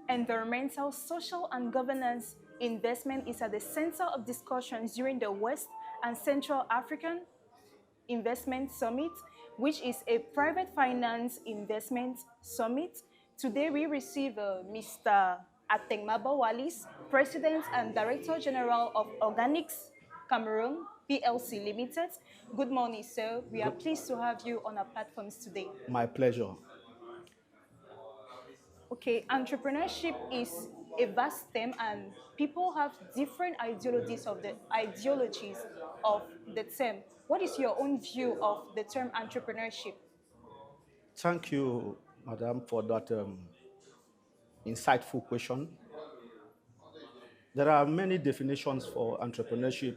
Environmental, social, and governance investment is at the center of discussions during the West and Central African Investment Summit, which is a private finance investment summit. Today, we receive Mr. Atengmaba Wallis, President and Director General of Organics Cameroon PLC Limited. Good morning, sir. We are pleased to have you on our platforms today. My pleasure. Okay, entrepreneurship is a vast term, and people have different ideologies of the term. What is your own view of the term entrepreneurship? Thank you, Madam, for that insightful question. There are many definitions for entrepreneurship,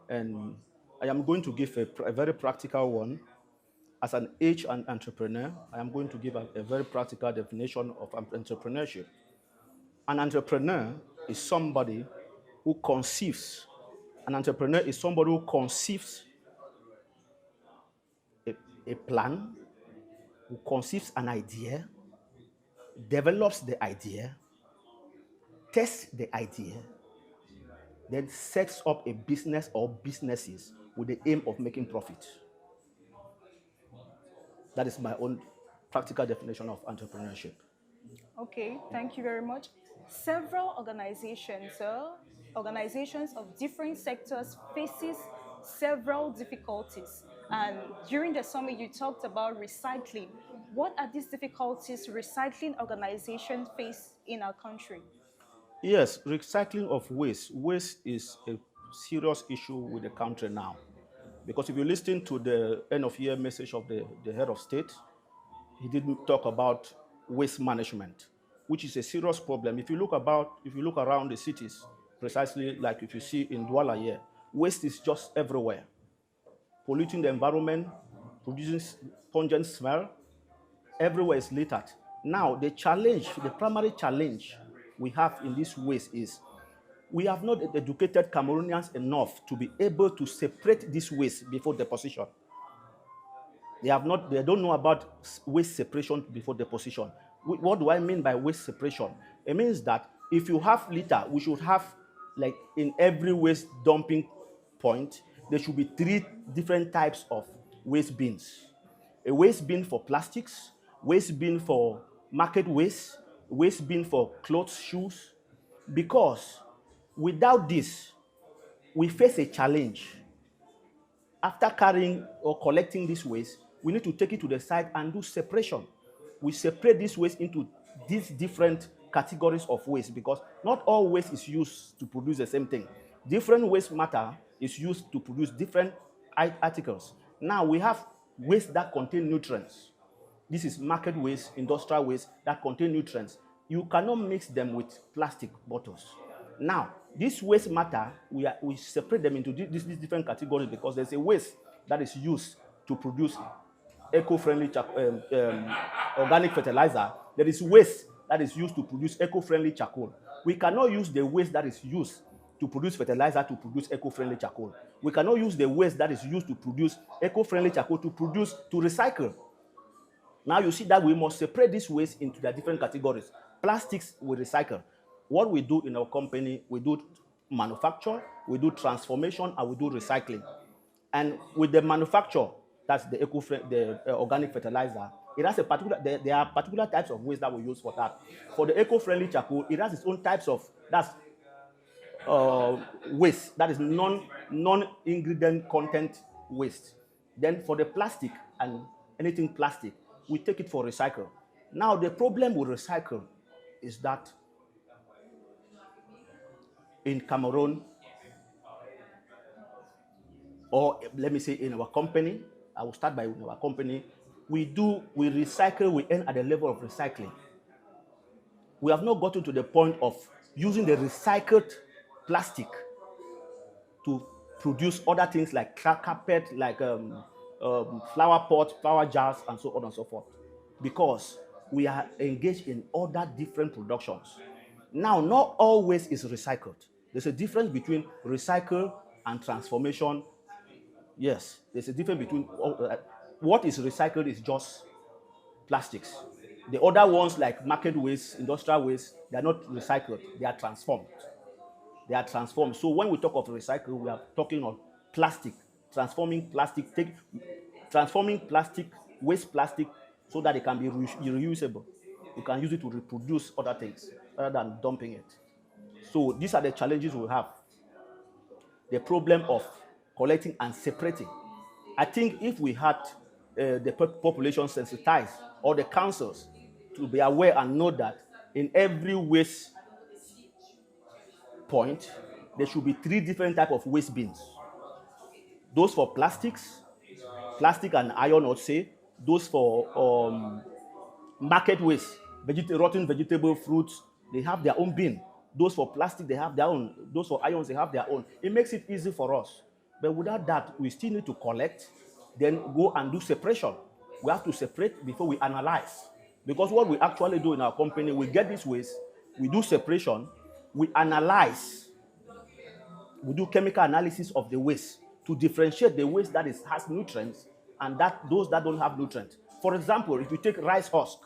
and I am going to give a very practical one. As an entrepreneur, I am going to give a very practical definition of entrepreneurship. An entrepreneur is somebody who conceives. An entrepreneur is somebody who conceives a plan, who conceives an idea, develops the idea, tests the idea, then sets up a business or businesses with the aim of making profit. That is my own practical definition of entrepreneurship. Okay, thank you very much. Several organizations of different sectors faces several difficulties. And during the summit, you talked about recycling. What are these difficulties recycling organizations face in our country? Yes, recycling of waste. Waste is a serious issue with the country now. Because if you listen to the end of year message of the head of state, he didn't talk about waste management, which is a serious problem. If you look around the cities, precisely like if you see in Douala here, waste is just everywhere, polluting the environment, producing pungent smell. Everywhere is littered. Now, the primary challenge we have in this waste is we have not educated Cameroonians enough to be able to separate this waste before deposition. They don't know about waste separation before deposition. What do I mean by waste separation? It means that if you have litter, we should have, like in every waste dumping point, there should be 3 different types of waste bins. A waste bin for plastics, waste bin for market waste bin for clothes, shoes. Because without this, we face a challenge. After carrying or collecting this waste, we need to take it to the site and do separation. We separate this waste into these different categories of waste because not all waste is used to produce the same thing. Different waste matter is used to produce different articles. Now we have waste that contain nutrients. This is market waste, industrial waste that contain nutrients. You cannot mix them with plastic bottles. Now, this waste matter, we separate them into these different categories because there's a waste that is used to produce eco-friendly organic fertilizer. There is waste that is used to produce eco-friendly charcoal. We cannot use the waste that is used to produce fertilizer to produce eco-friendly charcoal. We cannot use the waste that is used to produce eco-friendly charcoal to recycle. Now you see that we must separate this waste into the different categories. Plastics we recycle. What we do in our company, we do manufacture, we do transformation, and we do recycling. And with the manufacture, that's the organic fertilizer, it has there are particular types of waste that we use for that. For the eco-friendly charcoal, it has its own types of waste, that is non-ingredient content waste. Then for the plastic and anything plastic, we take it for recycle. Now the problem with recycle is that in Cameroon, or let me say in our company, I will start by our company, we recycle, we end at the level of recycling. We have not gotten to the point of using the recycled plastic to produce other things like carpet, like flower pots, flower jars, and so on and so forth. Because we are engaged in other different productions. Now, not all waste is recycled. There's a difference between recycle and transformation. Yes, there's a difference between what is recycled is just plastics. The other ones, like market waste, industrial waste, they are not recycled, they are transformed. They are transformed. So when we talk of recycle, we are talking of plastic, transforming plastic, transforming plastic, waste plastic, so that it can be reusable. You can use it to reproduce other things rather than dumping it. So these are the challenges we have. The problem of collecting and separating. I think if we had the population sensitized, or the councils to be aware and know that in every waste point, there should be 3 different types of waste bins. Those for plastics, plastic and iron, or say, those for market waste, rotten vegetable, fruits, they have their own bin. Those for plastic, they have their own. Those for ions, they have their own. It makes it easy for us. But without that, we still need to collect, then go and do separation. We have to separate before we analyze. Because what we actually do in our company, we get this waste, we do separation, we analyze, we do chemical analysis of the waste to differentiate the waste that has nutrients and those that don't have nutrients. For example, if you take rice husk,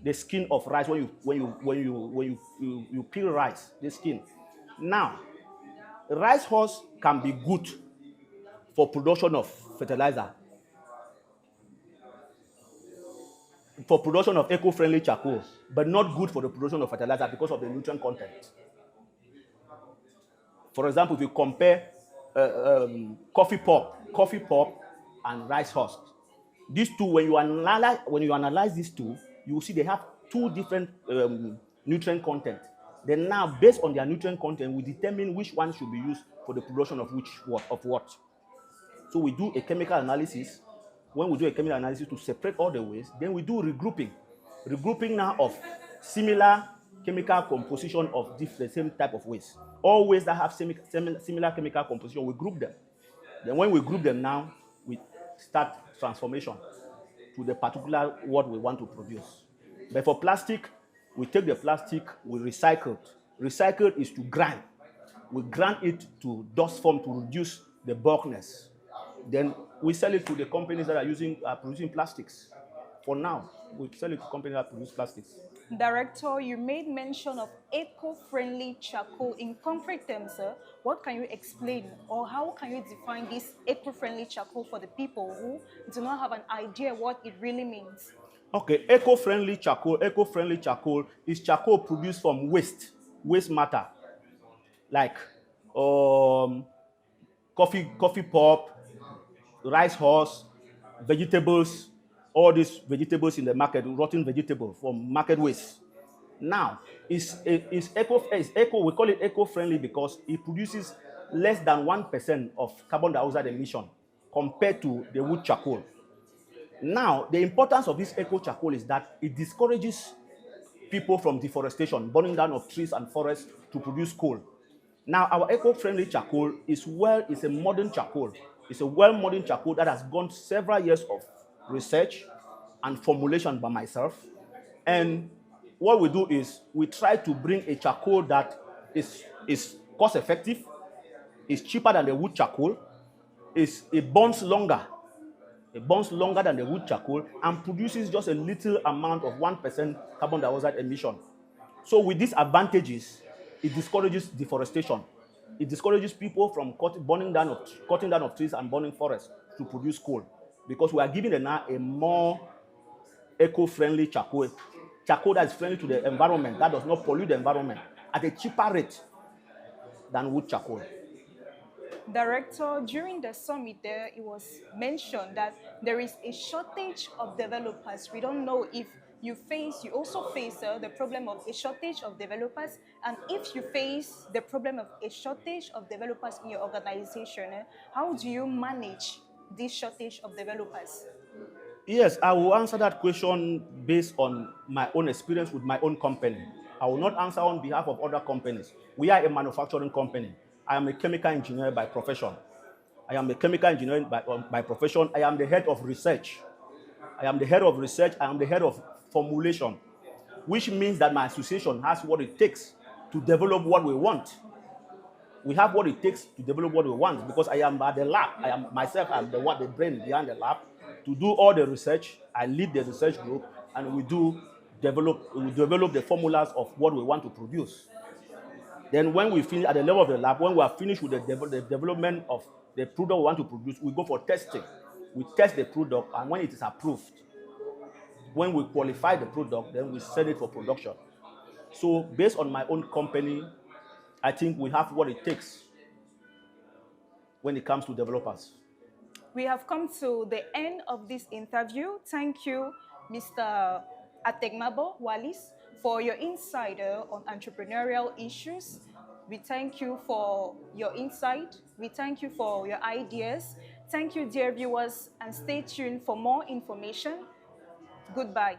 the skin of rice, when you peel rice, the skin. Now, rice husk can be good for production of fertilizer, for production of eco-friendly charcoal, but not good for the production of fertilizer because of the nutrient content. For example, if you compare coffee pulp and rice husk, these two, when you analyze these two, you will see they have 2 different nutrient content. Then now, based on their nutrient content, we determine which one should be used for the production of what. So we do a chemical analysis. When we do a chemical analysis to separate all the waste, then we do regrouping. Regrouping now of similar chemical composition of the same type of waste. All waste that have similar chemical composition, we group them. Then when we group them now, we start transformation to the particular what we want to produce. But for plastic, we take the plastic, we recycle it. Recycle is to grind. We grind it to dust form to reduce the bulkiness. Then we sell it to the companies that are producing plastics. For now, we sell it to companies that produce plastics. Director, you made mention of eco-friendly charcoal. In concrete terms, sir, what can you explain, or how can you define this eco-friendly charcoal for the people who do not have an idea what it really means? Okay, eco-friendly charcoal is charcoal produced from waste matter, like coffee pulp, rice husk, vegetables, all these vegetables in the market, rotten vegetables from market waste. Now, we call it eco-friendly because it produces less than 1% of carbon dioxide emission compared to the wood charcoal. Now, the importance of this eco charcoal is that it discourages people from deforestation, burning down of trees and forests to produce coal. Now, our eco-friendly charcoal is a modern charcoal. It's a well-modern charcoal that has gone several years of research and formulation by myself. And what we do is we try to bring a charcoal that is cost-effective, is cheaper than the wood charcoal, it burns longer. It burns longer than the wood charcoal and produces just a little amount of 1% carbon dioxide emission. So with these advantages, it discourages deforestation. It discourages people from cutting down of trees and burning forests to produce coal, because we are giving them now a more eco-friendly charcoal that is friendly to the environment, that does not pollute the environment at a cheaper rate than wood charcoal. Director, during the summit there, it was mentioned that there is a shortage of developers. We don't know if you also face the problem of a shortage of developers, and if you face the problem of a shortage of developers in your organization, how do you manage this shortage of developers? Yes, I will answer that question based on my own experience with my own company. I will not answer on behalf of other companies. We are a manufacturing company. I am a chemical engineer by profession. I am the head of research. I am the head of formulation, which means that my association has what it takes to develop what we want. We have what it takes to develop what we want, because I am at the lab. I'm the brain behind the lab to do all the research. I lead the research group, and we develop the formulas of what we want to produce. Then when we finish at the level of the lab, when we are finished with the development of the product we want to produce, we go for testing. We test the product, and when it is approved, when we qualify the product, then we send it for production. So based on my own company, I think we have what it takes when it comes to developers. We have come to the end of this interview. Thank you, Mr. Ategnabo Wallis, for your insight on entrepreneurial issues. We thank you for your insight. We thank you for your ideas. Thank you, dear viewers, and stay tuned for more information. Goodbye.